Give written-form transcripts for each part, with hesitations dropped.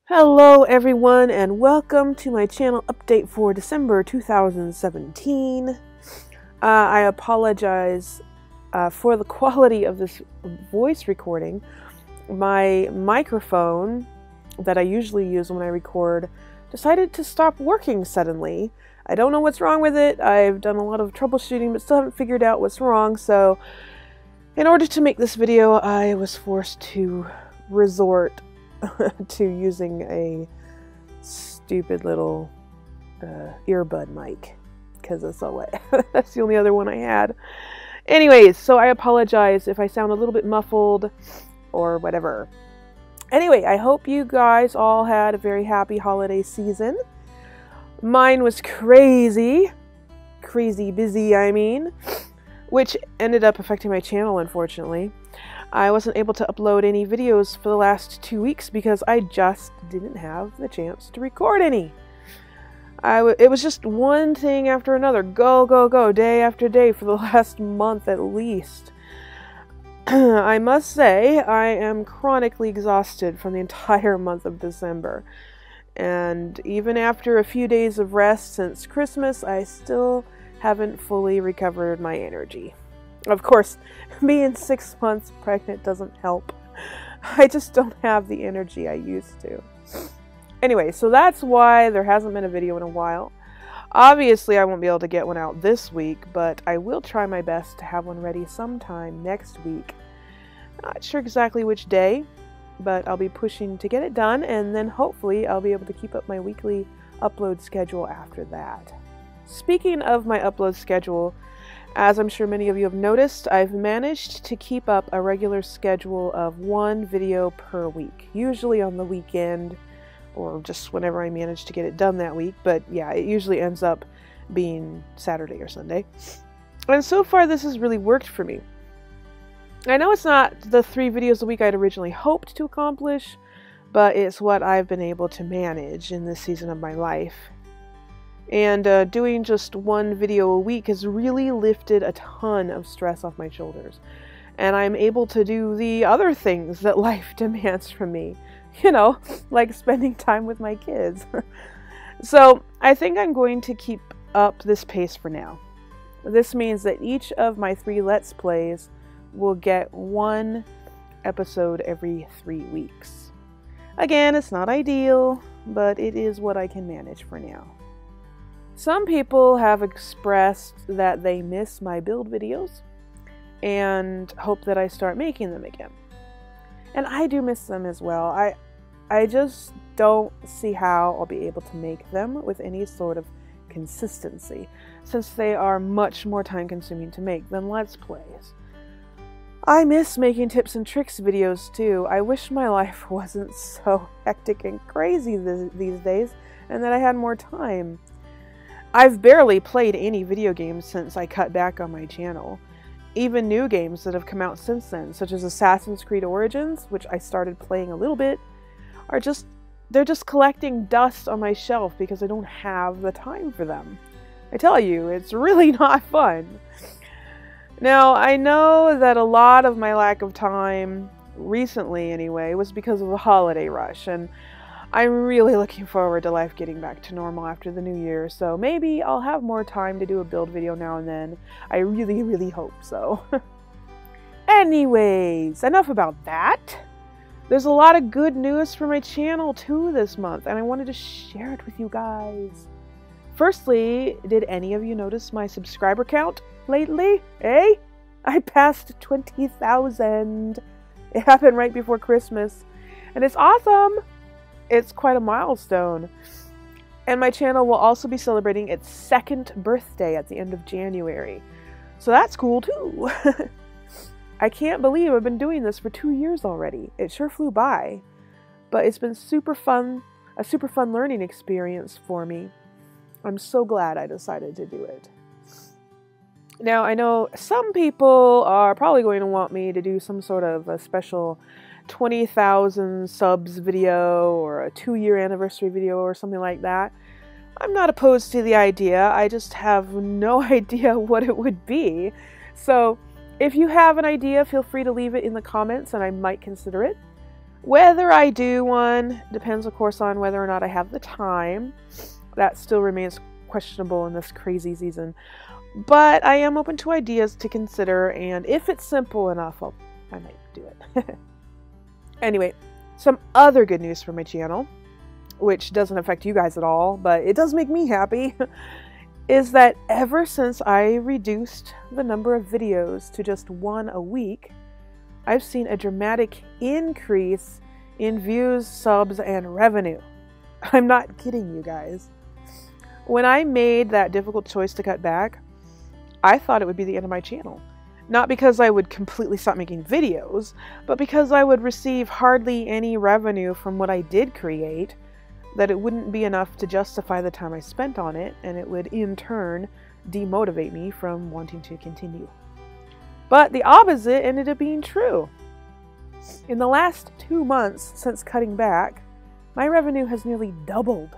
Hello everyone and welcome to my channel update for December 2017. I apologize for the quality of this voice recording. My microphone that I usually use when I record decided to stop working suddenly. I don't know what's wrong with it. I've done a lot of troubleshooting but still haven't figured out what's wrong, so in order to make this video I was forced to resort to using a stupid little earbud mic because that's that's the only other one I had. Anyways, so I apologize if I sound a little bit muffled or whatever. Anyway, I hope you guys all had a very happy holiday season. Mine was crazy busy, I mean, which ended up affecting my channel, unfortunately. I wasn't able to upload any videos for the last 2 weeks because I just didn't have the chance to record any. It was just one thing after another, go, day after day for the last month at least. I must say, I am chronically exhausted from the entire month of December. And even after a few days of rest since Christmas, I still haven't fully recovered my energy. Of course, being 6 months pregnant doesn't help. I just don't have the energy I used to. Anyway, so that's why there hasn't been a video in a while. Obviously, I won't be able to get one out this week, but I will try my best to have one ready sometime next week. Not sure exactly which day, but I'll be pushing to get it done, and then hopefully I'll be able to keep up my weekly upload schedule after that. Speaking of my upload schedule, as I'm sure many of you have noticed, I've managed to keep up a regular schedule of one video per week, usually on the weekend or just whenever I manage to get it done that week, but yeah, it usually ends up being Saturday or Sunday. And so far this has really worked for me. I know it's not the 3 videos a week I'd originally hoped to accomplish, but it's what I've been able to manage in this season of my life. And doing just one video a week has really lifted a ton of stress off my shoulders. And I'm able to do the other things that life demands from me. You know, like spending time with my kids. So I think I'm going to keep up this pace for now. This means that each of my 3 Let's Plays will get 1 episode every 3 weeks. Again, it's not ideal, but it is what I can manage for now. Some people have expressed that they miss my build videos and hope that I start making them again. And I do miss them as well. I just don't see how I'll be able to make them with any sort of consistency, since they are much more time consuming to make than Let's Plays. I miss making tips and tricks videos too. I wish my life wasn't so hectic and crazy these days and that I had more time. I've barely played any video games since I cut back on my channel. Even new games that have come out since then, such as Assassin's Creed Origins, which I started playing a little bit, they're just collecting dust on my shelf because I don't have the time for them. I tell you, it's really not fun. Now, I know that a lot of my lack of time, recently anyway, was because of the holiday rush, and I'm really looking forward to life getting back to normal after the new year, so maybe I'll have more time to do a build video now and then. I really hope so. Anyways, enough about that. There's a lot of good news for my channel too this month, and I wanted to share it with you guys. Firstly, did any of you notice my subscriber count lately? Eh? I passed 20,000. It happened right before Christmas, and it's awesome. It's quite a milestone. And my channel will also be celebrating its 2nd birthday at the end of January. So that's cool too. I can't believe I've been doing this for 2 years already. It sure flew by. But it's been super fun, a super fun learning experience for me. I'm so glad I decided to do it. Now, I know some people are probably going to want me to do some sort of a special 20,000 subs video or a 2-year anniversary video or something like that. I'm not opposed to the idea, I just have no idea what it would be. So if you have an idea, feel free to leave it in the comments and I might consider it. Whether I do one depends, of course, on whether or not I have the time. That still remains questionable in this crazy season. But I am open to ideas to consider, and if it's simple enough, I might do it. Anyway, some other good news for my channel, which doesn't affect you guys at all, but it does make me happy, is that ever since I reduced the number of videos to just one a week, I've seen a dramatic increase in views, subs, and revenue. I'm not kidding you guys. When I made that difficult choice to cut back, I thought it would be the end of my channel. Not because I would completely stop making videos, but because I would receive hardly any revenue from what I did create, that it wouldn't be enough to justify the time I spent on it, and it would in turn demotivate me from wanting to continue. But the opposite ended up being true. In the last 2 months since cutting back, my revenue has nearly doubled.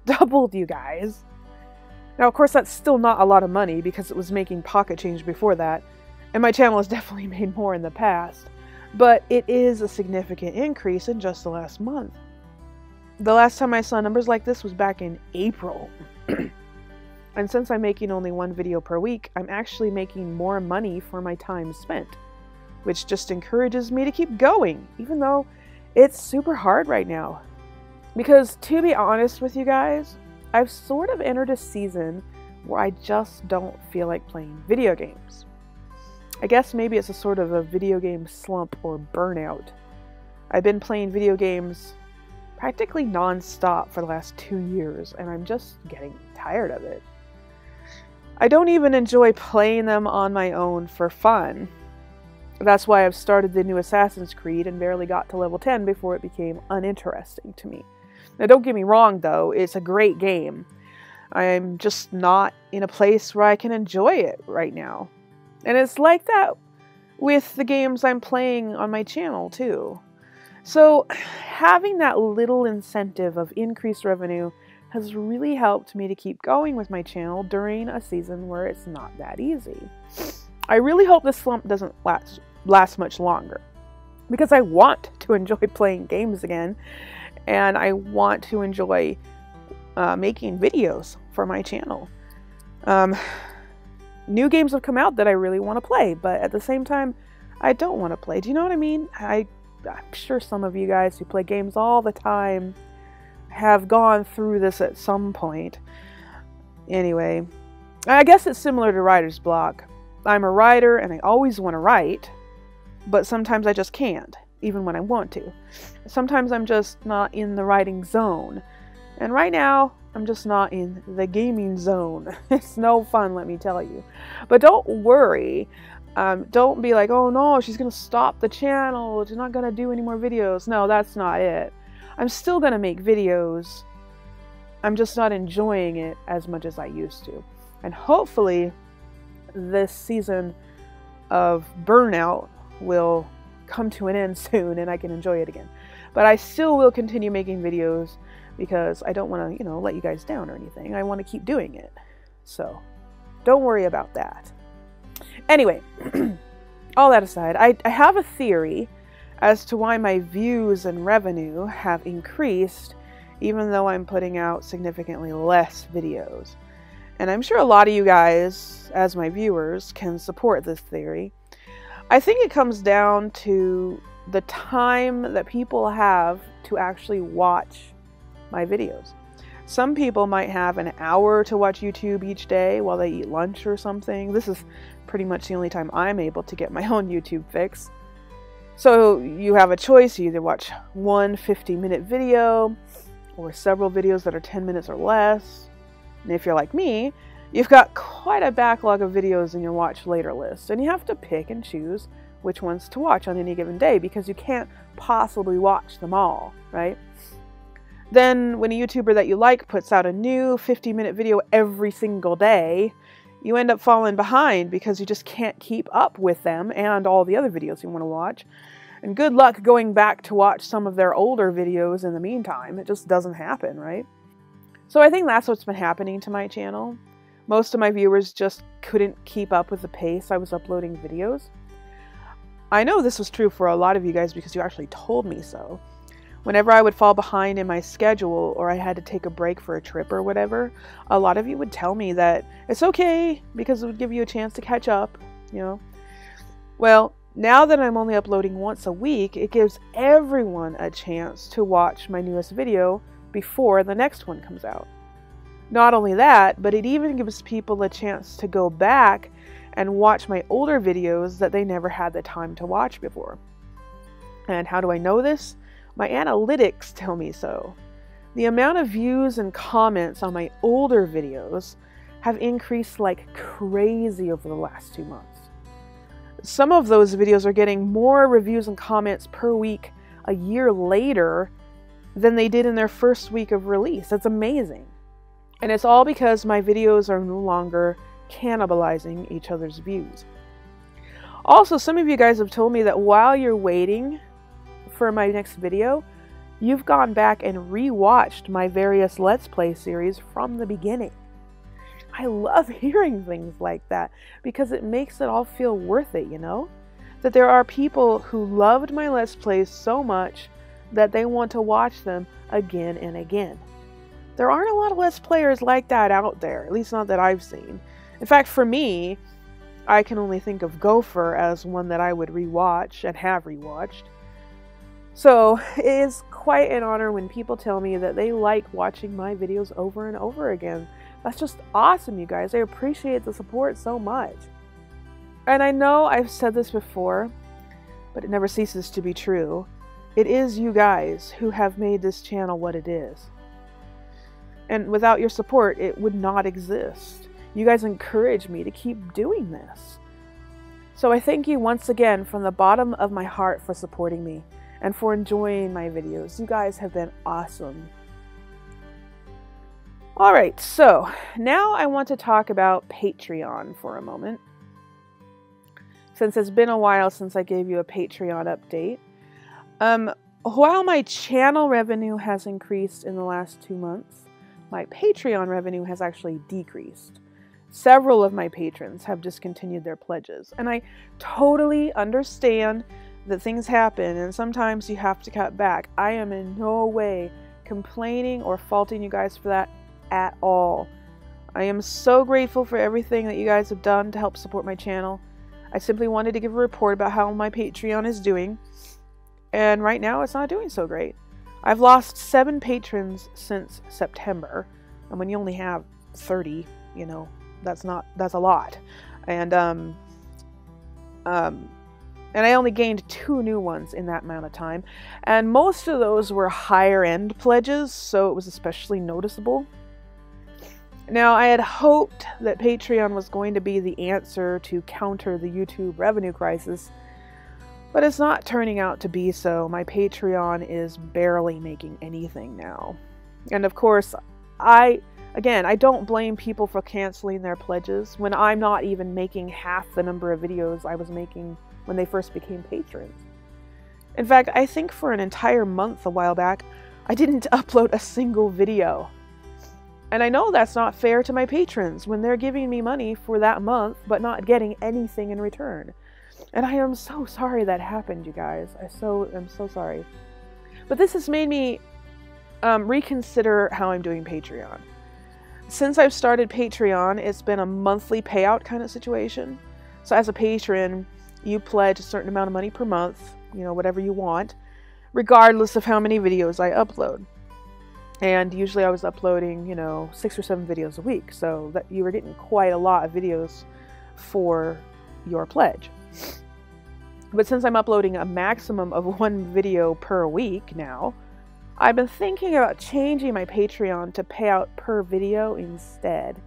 Doubled, you guys. Now, of course, that's still not a lot of money because it was making pocket change before that, and my channel has definitely made more in the past, but it is a significant increase in just the last month. The last time I saw numbers like this was back in April. And since I'm making only one video per week, I'm actually making more money for my time spent, which just encourages me to keep going, even though it's super hard right now. Because to be honest with you guys, I've sort of entered a season where I just don't feel like playing video games. I guess maybe it's a sort of a video game slump or burnout. I've been playing video games practically non-stop for the last 2 years, and I'm just getting tired of it. I don't even enjoy playing them on my own for fun. That's why I've started the new Assassin's Creed and barely got to level 10 before it became uninteresting to me. Now, don't get me wrong, though, it's a great game. I'm just not in a place where I can enjoy it right now. And it's like that with the games I'm playing on my channel, too. So, having that little incentive of increased revenue has really helped me to keep going with my channel during a season where it's not that easy. I really hope this slump doesn't last much longer, because I want to enjoy playing games again, and I want to enjoy making videos for my channel. New games have come out that I really want to play, but at the same time, I don't want to play. Do you know what I mean? I'm sure some of you guys who play games all the time have gone through this at some point. Anyway, I guess it's similar to writer's block. I'm a writer and I always want to write, but sometimes I just can't, even when I want to. Sometimes I'm just not in the writing zone. And right now, I'm just not in the gaming zone. It's no fun, let me tell you. But don't worry. Don't be like, oh no, she's going to stop the channel. She's not going to do any more videos. No, that's not it. I'm still going to make videos. I'm just not enjoying it as much as I used to. And hopefully this season of burnout will come to an end soon and I can enjoy it again. But I still will continue making videos because I don't want to, let you guys down or anything. I want to keep doing it. So don't worry about that. Anyway, all that aside, I have a theory as to why my views and revenue have increased even though I'm putting out significantly less videos. And I'm sure a lot of you guys, as my viewers, can support this theory. I think it comes down to the time that people have to actually watch my videos. Some people might have an hour to watch YouTube each day while they eat lunch or something. This is pretty much the only time I'm able to get my own YouTube fix. So you have a choice. You either watch one 50-minute video or several videos that are 10 minutes or less. And if you're like me, you've got quite a backlog of videos in your watch later list, and you have to pick and choose which ones to watch on any given day because you can't possibly watch them all, right? Then when a YouTuber that you like puts out a new 50-minute video every single day, you end up falling behind because you just can't keep up with them and all the other videos you want to watch. And good luck going back to watch some of their older videos in the meantime. It just doesn't happen, right? So I think that's what's been happening to my channel. Most of my viewers just couldn't keep up with the pace I was uploading videos. I know this was true for a lot of you guys because you actually told me so. Whenever I would fall behind in my schedule or I had to take a break for a trip or whatever, a lot of you would tell me that it's okay because it would give you a chance to catch up, you know. Well, now that I'm only uploading once a week, it gives everyone a chance to watch my newest video before the next one comes out. Not only that, but it even gives people a chance to go back and watch my older videos that they never had the time to watch before. And how do I know this? My analytics tell me so. The amount of views and comments on my older videos have increased like crazy over the last 2 months. Some of those videos are getting more reviews and comments per week a year later than they did in their first week of release. That's amazing. And it's all because my videos are no longer cannibalizing each other's views. Also, some of you guys have told me that while you're waiting for my next video, you've gone back and rewatched my various Let's Play series from the beginning. I love hearing things like that because it makes it all feel worth it, you know? That there are people who loved my Let's Plays so much that they want to watch them again and again. There aren't a lot of Let's Players like that out there, at least not that I've seen. In fact, for me, I can only think of Gopher as one that I would rewatch and have rewatched. So it is quite an honor when people tell me that they like watching my videos over and over again. That's just awesome, you guys. I appreciate the support so much. And I know I've said this before, but it never ceases to be true. It is you guys who have made this channel what it is. And without your support, it would not exist. You guys encourage me to keep doing this. So I thank you once again from the bottom of my heart for supporting me and for enjoying my videos. You guys have been awesome. Alright, so now I want to talk about Patreon for a moment. Since it's been a while since I gave you a Patreon update. While my channel revenue has increased in the last 2 months, my Patreon revenue has actually decreased. Several of my patrons have discontinued their pledges, and I totally understand that things happen and sometimes you have to cut back. I am in no way complaining or faulting you guys for that at all. I am so grateful for everything that you guys have done to help support my channel. I simply wanted to give a report about how my Patreon is doing, and right now it's not doing so great. I've lost 7 patrons since September, and when you only have 30, you know, that's a lot. And I only gained 2 new ones in that amount of time, and most of those were higher end pledges, so it was especially noticeable. Now, I had hoped that Patreon was going to be the answer to counter the YouTube revenue crisis, but it's not turning out to be so. My Patreon is barely making anything now. And of course, I don't blame people for canceling their pledges when I'm not even making half the number of videos I was making when they first became patrons. In fact, I think for an entire month a while back, I didn't upload a single video. And I know that's not fair to my patrons when they're giving me money for that month but not getting anything in return. And I am so sorry that happened, you guys. I'm so sorry. But this has made me reconsider how I'm doing Patreon. Since I've started Patreon, it's been a monthly payout kind of situation. So as a patron, you pledge a certain amount of money per month, you know, whatever you want, regardless of how many videos I upload. And usually I was uploading, you know, 6 or 7 videos a week, so that you were getting quite a lot of videos for your pledge. But since I'm uploading a maximum of 1 video per week now, I've been thinking about changing my Patreon to payout per video instead.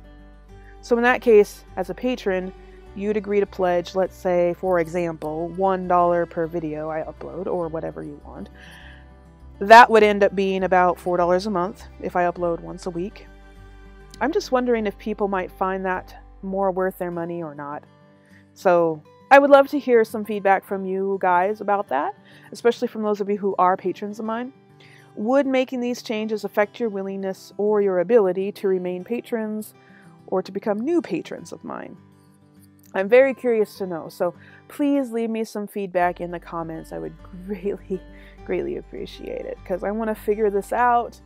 So in that case, as a patron, you'd agree to pledge, let's say, for example, $1 per video I upload, or whatever you want. That would end up being about $4 a month if I upload once a week. I'm just wondering if people might find that more worth their money or not. So I would love to hear some feedback from you guys about that, especially from those of you who are patrons of mine. Would making these changes affect your willingness or your ability to remain patrons or to become new patrons of mine? I'm very curious to know. So please leave me some feedback in the comments. I would greatly, greatly appreciate it, because I want to figure this out.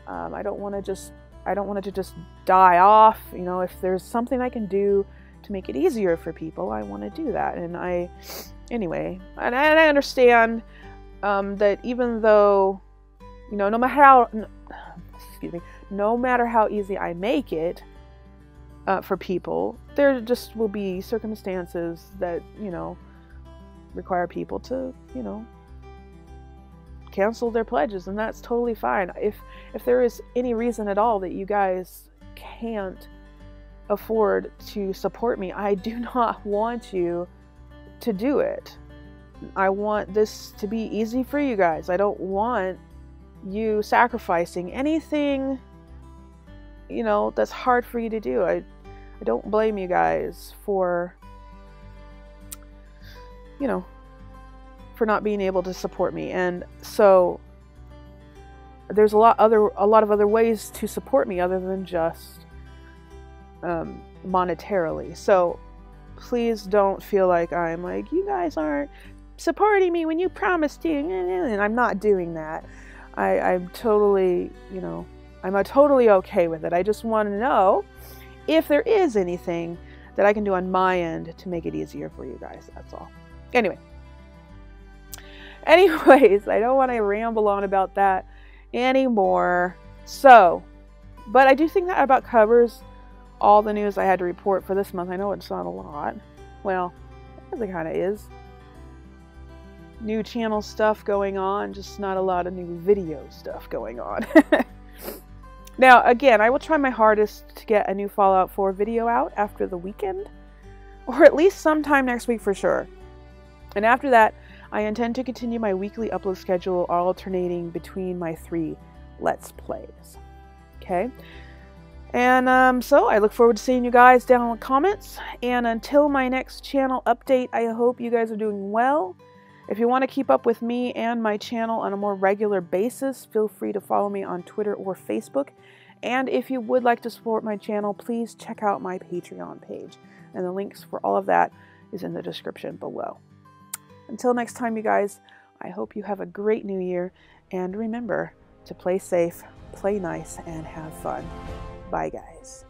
I don't want it to just die off. You know, if there's something I can do to make it easier for people, I want to do that. And anyway, and I understand that even though, you know, no matter how easy I make it for people, there just will be circumstances that, you know, require people to, you know, cancel their pledges, and that's totally fine. If there is any reason at all that you guys can't afford to support me, I do not want you to do it. I want this to be easy for you guys. I don't want you sacrificing anything, you know, that's hard for you to do. I don't blame you guys for, you know, for not being able to support me. And so there's a lot of other ways to support me other than just monetarily. So please don't feel like I'm like, you guys aren't supporting me when you promised to, and I'm not doing that. I'm totally, you know, I'm totally okay with it. I just want to know if there is anything that I can do on my end to make it easier for you guys. That's all. Anyways, I don't want to ramble on about that anymore. So, but I do think that about covers all the news I had to report for this month. I know it's not a lot. Well, it kind of is. New channel stuff going on, just not a lot of new video stuff going on. Now, again, I will try my hardest to get a new Fallout 4 video out after the weekend, or at least sometime next week for sure. And after that, I intend to continue my weekly upload schedule, alternating between my 3 Let's Plays. Okay? And so I look forward to seeing you guys down in the comments. And until my next channel update, I hope you guys are doing well. If you want to keep up with me and my channel on a more regular basis, feel free to follow me on Twitter or Facebook. And if you would like to support my channel, please check out my Patreon page. And the links for all of that is in the description below. Until next time, you guys, I hope you have a great new year. And remember to play safe, play nice, and have fun. Bye, guys.